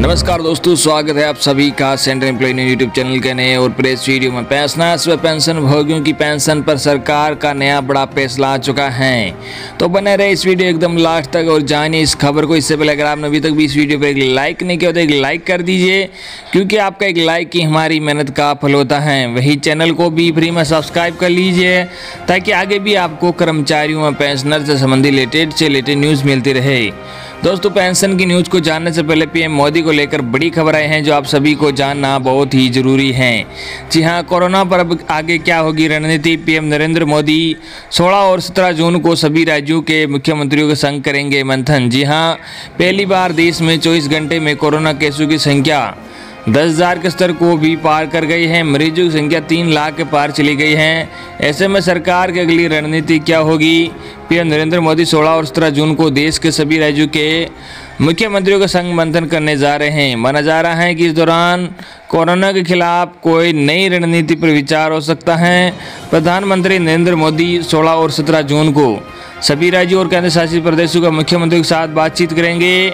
नमस्कार दोस्तों, स्वागत है आप सभी का सेंट्रल एम्प्लॉय यूट्यूब चैनल के नए और प्रेस वीडियो में। पेंशनर्स व पेंशन भोगियों की पेंशन पर सरकार का नया बड़ा फैसला आ चुका है, तो बने रहे इस वीडियो एकदम लास्ट तक और जानिए इस खबर को। इससे पहले अगर आपने अभी तक भी इस वीडियो पर एक लाइक नहीं किया तो एक लाइक कर दीजिए, क्योंकि आपका एक लाइक ही हमारी मेहनत का फल होता है। वही चैनल को भी फ्री में सब्सक्राइब कर लीजिए ताकि आगे भी आपको कर्मचारियों व पेंशनर से संबंधित लेटेस्ट न्यूज़ मिलती रहे। दोस्तों, पेंशन की न्यूज़ को जानने से पहले पीएम मोदी को लेकर बड़ी खबर आई हैं जो आप सभी को जानना बहुत ही जरूरी है। जी हां, कोरोना पर अब आगे क्या होगी रणनीति। पीएम नरेंद्र मोदी 16 और 17 जून को सभी राज्यों के मुख्यमंत्रियों के संग करेंगे मंथन। जी हां, पहली बार देश में 24 घंटे में कोरोना केसों की संख्या 10,000 के स्तर को भी पार कर गई है। मरीजों की संख्या 3 लाख के पार चली गई है। ऐसे में सरकार की अगली रणनीति क्या होगी। पीएम नरेंद्र मोदी 16 और 17 जून को देश के सभी राज्यों के मुख्यमंत्रियों का संग मंथन करने जा रहे हैं। माना जा रहा है कि इस दौरान कोरोना के खिलाफ कोई नई रणनीति पर विचार हो सकता है। प्रधानमंत्री नरेंद्र मोदी 16 और 17 जून को सभी राज्यों और केंद्र शासित प्रदेशों के मुख्यमंत्रियों के साथ बातचीत करेंगे।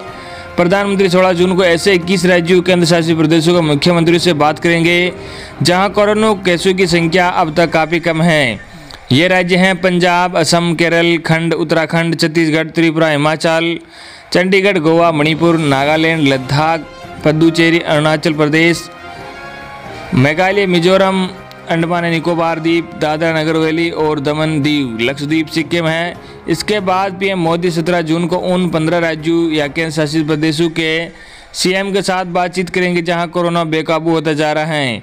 प्रधानमंत्री 16 जून को ऐसे 21 राज्यों केंद्र शासित प्रदेशों के मुख्यमंत्रियों से बात करेंगे जहां कोरोना केसों की संख्या अब तक काफ़ी कम है। ये राज्य हैं पंजाब, असम, केरल, खंड, उत्तराखंड, छत्तीसगढ़, त्रिपुरा, हिमाचल, चंडीगढ़, गोवा, मणिपुर, नागालैंड, लद्दाख, पुदुचेरी, अरुणाचल प्रदेश, मेघालय, मिजोरम, अंडमान निकोबार द्वीप, दादरा नगर हवेली और दमन दीव, लक्षद्वीप, सिक्किम है। इसके बाद पीएम मोदी 17 जून को उन 15 राज्यों या केंद्र शासित प्रदेशों के सीएम के साथ बातचीत करेंगे जहां कोरोना बेकाबू होता जा रहा है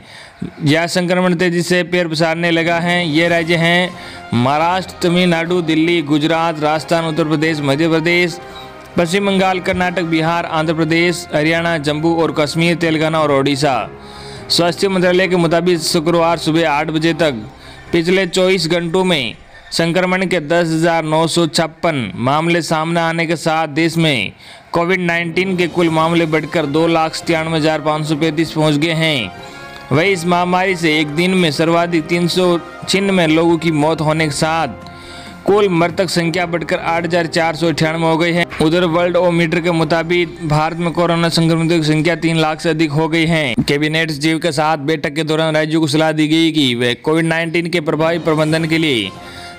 या संक्रमण तेजी से पैर पसारने लगा है। ये राज्य हैं महाराष्ट्र, तमिलनाडु, दिल्ली, गुजरात, राजस्थान, उत्तर प्रदेश, मध्य प्रदेश, पश्चिम बंगाल, कर्नाटक, बिहार, आंध्र प्रदेश, हरियाणा, जम्मू और कश्मीर, तेलंगाना और ओडिशा। स्वास्थ्य मंत्रालय के मुताबिक शुक्रवार सुबह 8 बजे तक पिछले 24 घंटों में संक्रमण के 10,956 मामले सामने आने के साथ देश में कोविड-19 के कुल मामले बढ़कर 2,97,535 पहुँच गए हैं। वही इस महामारी से एक दिन में सर्वाधिक 396 लोगों की मौत होने के साथ कुल मृतक संख्या बढ़कर 8,498 हो गई है। उधर वर्ल्ड ओमीटर के मुताबिक भारत में कोरोना संक्रमितों की संख्या 3 लाख से अधिक हो गई है। कैबिनेट सचिव के साथ बैठक के दौरान राज्यों को सलाह दी गई कि वे कोविड-19 के प्रभावी प्रबंधन के लिए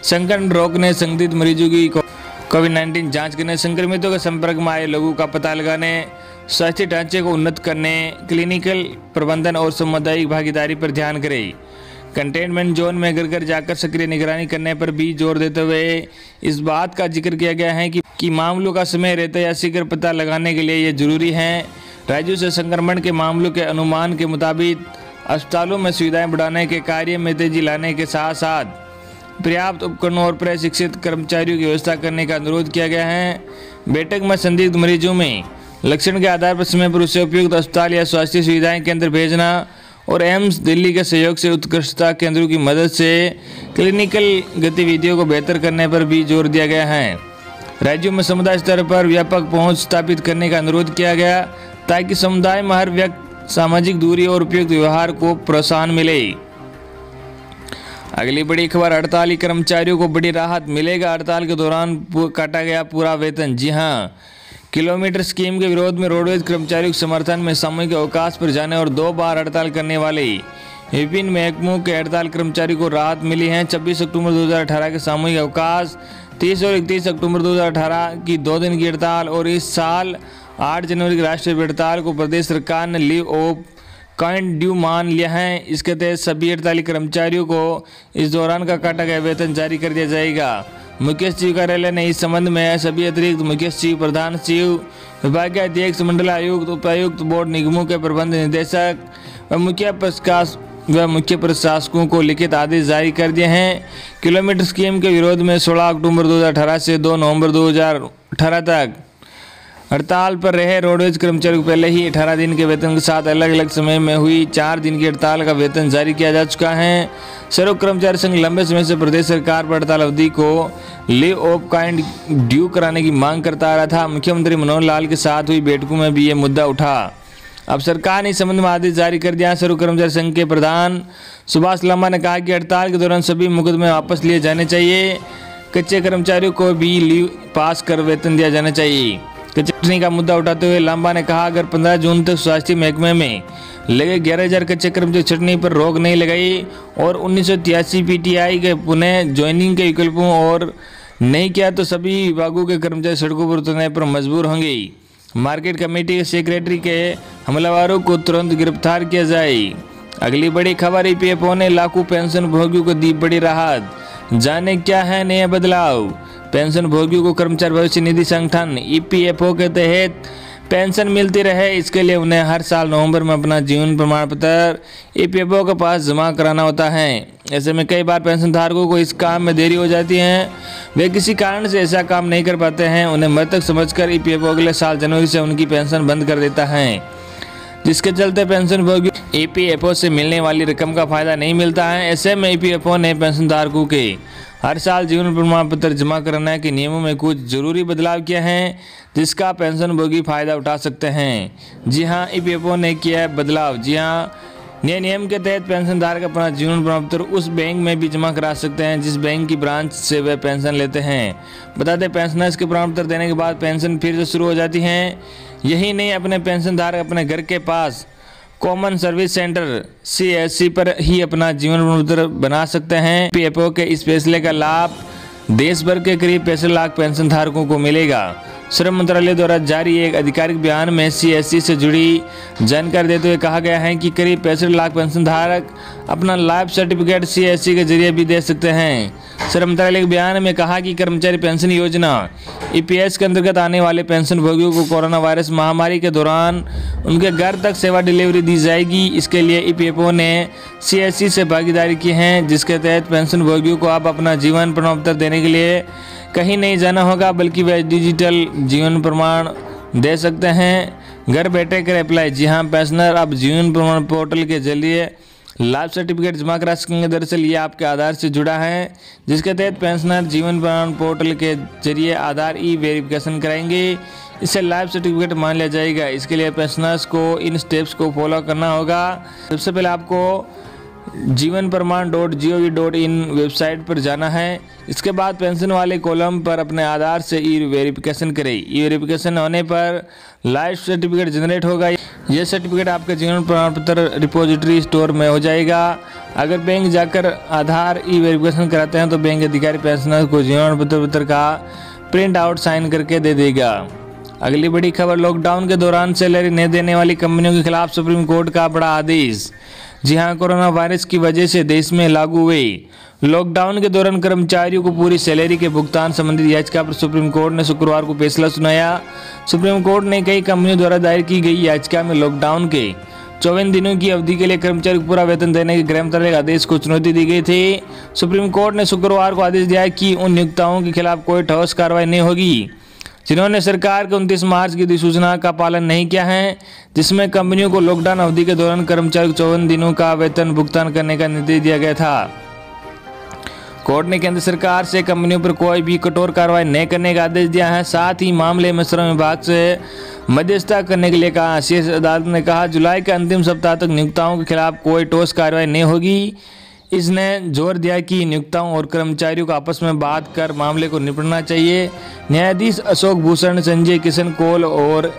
संक्रमण रोकने, संदिग्ध मरीजों की कोविड-19 जांच करने, संक्रमितों के संपर्क में आए लोगों का पता लगाने, स्वास्थ्य ढांचे को उन्नत करने, क्लिनिकल प्रबंधन और सामुदायिक भागीदारी पर ध्यान करें। कंटेनमेंट जोन में घर घर जाकर सक्रिय निगरानी करने पर भी जोर देते हुए इस बात का जिक्र किया गया है कि मामलों का समय रहते या शीघ्र पता लगाने के लिए ये जरूरी है। राज्यों से संक्रमण के मामलों के अनुमान के मुताबिक अस्पतालों में सुविधाएं बढ़ाने के कार्य में तेजी लाने के साथ साथ पर्याप्त उपकरणों और प्रशिक्षित कर्मचारियों की व्यवस्था करने का अनुरोध किया गया है। बैठक में संदिग्ध मरीजों में लक्षण के आधार पर समय पर उसे उपयुक्त अस्पताल या स्वास्थ्य सुविधाएं केंद्र भेजना और एम्स दिल्ली के सहयोग से उत्कृष्टता केंद्रों की मदद से क्लिनिकल गतिविधियों को बेहतर करने पर भी जोर दिया गया है। राज्यों में समुदाय स्तर पर व्यापक पहुंच स्थापित करने का अनुरोध किया गया ताकि समुदाय में हर व्यक्ति सामाजिक दूरी और उपयुक्त व्यवहार को प्रोत्साहन मिले। अगली बड़ी खबर, हड़ताली कर्मचारियों को बड़ी राहत मिलेगा। हड़ताल के दौरान काटा गया पूरा वेतन। जी हां, किलोमीटर स्कीम के विरोध में रोडवेज कर्मचारियों के समर्थन में सामूहिक अवकाश पर जाने और 2 बार हड़ताल करने वाले विभिन्न महकमों के हड़ताल कर्मचारियों को राहत मिली है। 26 अक्टूबर 2018 के सामूहिक अवकाश, 30 और 31 अक्टूबर 2018 की 2 दिन की हड़ताल और इस साल 8 जनवरी की राष्ट्रीय हड़ताल को प्रदेश सरकार ने लीव ऑफ काइंड ड्यू मान लिया है। इसके तहत सभी हड़ताली कर्मचारियों को इस दौरान का काटा गया वेतन जारी कर दिया जाएगा। मुख्य सचिव कार्यालय ने इस संबंध में सभी अतिरिक्त मुख्य सचिव, प्रधान सचिव, विभागीय अध्यक्ष, मंडलायुक्त, उपायुक्त, बोर्ड निगमों के प्रबंध निदेशक व मुख्य प्रशासकों को लिखित आदेश जारी कर दिए हैं। किलोमीटर स्कीम के विरोध में 16 अक्टूबर 2018 से 2 नवंबर 2018 तक हड़ताल पर रहे रोडवेज कर्मचारियों को पहले ही 18 दिन के वेतन के साथ अलग अलग समय में हुई 4 दिन की हड़ताल का वेतन जारी किया जा चुका है। सर्व कर्मचारी संघ लंबे समय से प्रदेश सरकार पर हड़ताल अवधि को लीव ऑफ काइंड ड्यू कराने की मांग करता आ रहा था। मुख्यमंत्री मनोहर लाल के साथ हुई बैठकों में भी ये मुद्दा उठा। अब सरकार ने इस संबंध में आदेश जारी कर दिया। सर्व कर्मचारी संघ के प्रधान सुभाष लांबा ने कहा कि हड़ताल के दौरान सभी मुकदमे वापस लिए जाने चाहिए। कच्चे कर्मचारियों को भी लीव पास कर वेतन दिया जाना चाहिए। चटनी का मुद्दा उठाते हुए लांबा ने कहा, अगर 15 जून तक स्वास्थ्य महकमे में लगे 11,000 कच्चे कर्मचारी छटनी पर रोक नहीं लगाई और 1983 पीटीआई के पुनः ज्वाइनिंग के विकल्पों और नहीं किया तो सभी विभागों के कर्मचारी सड़कों पर उतरने पर मजबूर होंगे। मार्केट कमेटी के सेक्रेटरी के हमलावरों को तुरंत गिरफ्तार किया जाए। अगली बड़ी खबर, ईपीएफओ ने लाखों पेंशन भोगियों को दी बड़ी राहत। जाने क्या है नया बदलाव। पेंशन भोगियों को कर्मचारी भविष्य निधि संगठन ईपीएफओ के तहत पेंशन मिलती रहे, इसके लिए उन्हें हर साल नवंबर में अपना जीवन प्रमाण पत्र ईपीएफओ के पास जमा कराना होता है। ऐसे में कई बार पेंशन धारकों को इस काम में देरी हो जाती है, वे किसी कारण से ऐसा काम नहीं कर पाते हैं। उन्हें मृतक समझकर ईपीएफओ अगले साल जनवरी से उनकी पेंशन बंद कर देता है, जिसके चलते पेंशन भोगी ईपीएफओ से मिलने वाली रकम का फायदा नहीं मिलता है। ऐसे में ईपीएफओ ने पेंशन धारकों के हर साल जीवन प्रमाण पत्र जमा कराने के नियमों में कुछ जरूरी बदलाव किए हैं, जिसका पेंशन भोगी फायदा उठा सकते हैं। जी हां, ईपीएफओ ने किया है बदलाव। जी हां, नए नियम के तहत पेंशन धारक अपना जीवन प्रमाण पत्र उस बैंक में भी जमा करा सकते हैं जिस बैंक की ब्रांच से वे पेंशन लेते हैं। बता दें, पेंशनर्स के प्रमाण पत्र देने के बाद पेंशन फिर से शुरू हो जाती है। यही नहीं, अपने पेंशन धारक अपने घर के पास कॉमन सर्विस सेंटर सीएससी पर ही अपना जीवन प्रमाण पत्र बना सकते हैं। ईपीएफओ के इस फैसले का लाभ देश भर के करीब 65 लाख पेंशन धारकों को मिलेगा। श्रम मंत्रालय द्वारा जारी एक आधिकारिक बयान में सीएससी से जुड़ी जानकारी देते हुए कहा गया है कि करीब 65 लाख पेंशन धारक अपना लाइफ सर्टिफिकेट सीएससी के जरिए भी दे सकते हैं। श्रम मंत्रालय के बयान में कहा कि कर्मचारी पेंशन योजना ईपीएस के अंतर्गत आने वाले पेंशन भोगियों को कोरोना वायरस महामारी के दौरान उनके घर तक सेवा डिलीवरी दी जाएगी। इसके लिए ईपीएफओ ने सीएससी से भागीदारी की है, जिसके तहत पेंशन भोगियों को अब अपना जीवन प्रमाण पत्र देने के लिए कहीं नहीं जाना होगा, बल्कि वे डिजिटल जीवन प्रमाण दे सकते हैं। घर बैठे कर अप्लाई। जी हां, पेंशनर अब जीवन प्रमाण पोर्टल के जरिए लाइफ सर्टिफिकेट जमा करा सकेंगे। दरअसल ये आपके आधार से जुड़ा है, जिसके तहत पेंशनर जीवन प्रमाण पोर्टल के जरिए आधार ई वेरिफिकेशन कराएंगे। इससे लाइफ सर्टिफिकेट मान लिया जाएगा। इसके लिए पेंशनर्स को इन स्टेप्स को फॉलो करना होगा। सबसे पहले आपको जीवन प्रमाण .gov.in वेबसाइट पर जाना है। इसके बाद पेंशन वाले कॉलम पर अपने आधार से ई वेरिफिकेशन करें। ई वेरिफिकेशन होने पर लाइफ सर्टिफिकेट जनरेट होगा। यह सर्टिफिकेट आपके जीवन प्रमाण पत्र रिपोजिटरी स्टोर में हो जाएगा। अगर बैंक जाकर आधार ई वेरिफिकेशन कराते हैं तो बैंक अधिकारी पेंशनर को जीवन पत्र का प्रिंट आउट साइन करके दे देगा। अगली बड़ी खबर, लॉकडाउन के दौरान सैलरी नहीं देने वाली कंपनियों के खिलाफ सुप्रीम कोर्ट का बड़ा आदेश। जी हां, कोरोना वायरस की वजह से देश में लागू हुए लॉकडाउन के दौरान कर्मचारियों को पूरी सैलरी के भुगतान संबंधित याचिका पर सुप्रीम कोर्ट ने शुक्रवार को फैसला सुनाया। सुप्रीम कोर्ट ने कई कंपनियों द्वारा दायर की गई याचिका में लॉकडाउन के 54 दिनों की अवधि के लिए कर्मचारी को पूरा वेतन देने के गृह मंत्रालय के आदेश को चुनौती दी गई थी। सुप्रीम कोर्ट ने शुक्रवार को आदेश दिया कि उन नियोक्ताओं के खिलाफ कोई ठोस कार्रवाई नहीं होगी जिन्होंने सरकार के 29 मार्च की अधिसूचना का पालन नहीं किया है, जिसमें कंपनियों को लॉकडाउन अवधि के दौरान कर्मचारियों को 54 दिनों का वेतन भुगतान करने का निर्देश दिया गया था। कोर्ट ने केंद्र सरकार से कंपनियों पर कोई भी कठोर कार्रवाई नहीं करने का आदेश दिया है। साथ ही मामले में श्रम विभाग से मध्यस्थता करने के लिए कहा। शीर्ष अदालत ने कहा, जुलाई के अंतिम सप्ताह तक नियोक्ताओं के खिलाफ कोई ठोस कार्रवाई नहीं होगी। इसने जोर दिया कि नियोक्ताओं और कर्मचारियों को आपस में बात कर मामले को निपटना चाहिए। न्यायाधीश अशोक भूषण, संजय किशन कौल और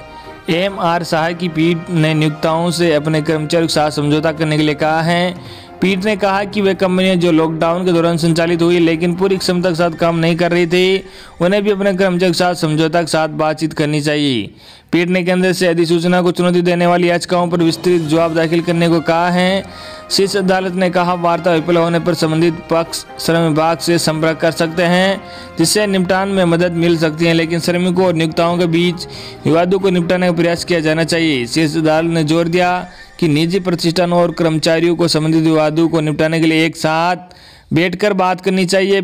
एम.आर. शाह की पीठ ने नियोक्ताओं से अपने कर्मचारियों के साथ समझौता करने के लिए कहा है। पीठ ने कहा कि वे कंपनियां जो लॉकडाउन के दौरान संचालित हुई लेकिन पूरी क्षमता के साथ काम नहीं कर रही थी, उन्हें भी अपने कर्मचारियों के साथ समझौता के साथ बातचीत करनी चाहिए। पीठ ने केंद्र से अधिसूचना को चुनौती देने वाली याचिकाओं पर विस्तृत जवाब दाखिल करने को कहा है। शीर्ष अदालत ने कहा, वार्ता विफल होने पर संबंधित पक्ष श्रम विभाग से संपर्क कर सकते हैं, जिससे निपटान में मदद मिल सकती है, लेकिन श्रमिकों और नियोक्ताओं के बीच विवादों को निपटाने का प्रयास किया जाना चाहिए। शीर्ष अदालत ने जोर दिया कि निजी प्रतिष्ठानों और कर्मचारियों को संबंधित विवादों को निपटाने के लिए एक साथ बैठकर बात करनी चाहिए।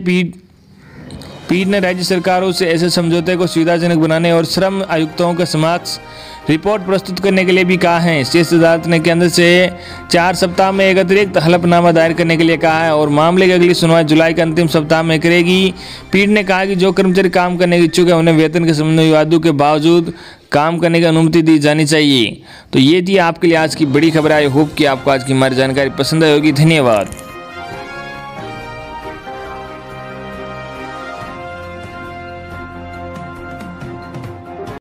पीठ ने राज्य सरकारों से ऐसे समझौते को सुविधाजनक बनाने और श्रम आयुक्तों के समक्ष रिपोर्ट प्रस्तुत करने के लिए भी कहा है। शीर्ष अदालत ने केंद्र से 4 सप्ताह में एक अतिरिक्त हलफनामा दायर करने के लिए कहा है और मामले की अगली सुनवाई जुलाई के अंतिम सप्ताह में करेगी। पीठ ने कहा कि जो कर्मचारी काम करने के इच्छुक है उन्हें वेतन के संबंध में विवादों के बावजूद काम करने की अनुमति दी जानी चाहिए। तो ये थी आपके लिए आज की बड़ी खबर। आई होप कि आपको आज की हमारी जानकारी पसंद आई होगी। धन्यवाद।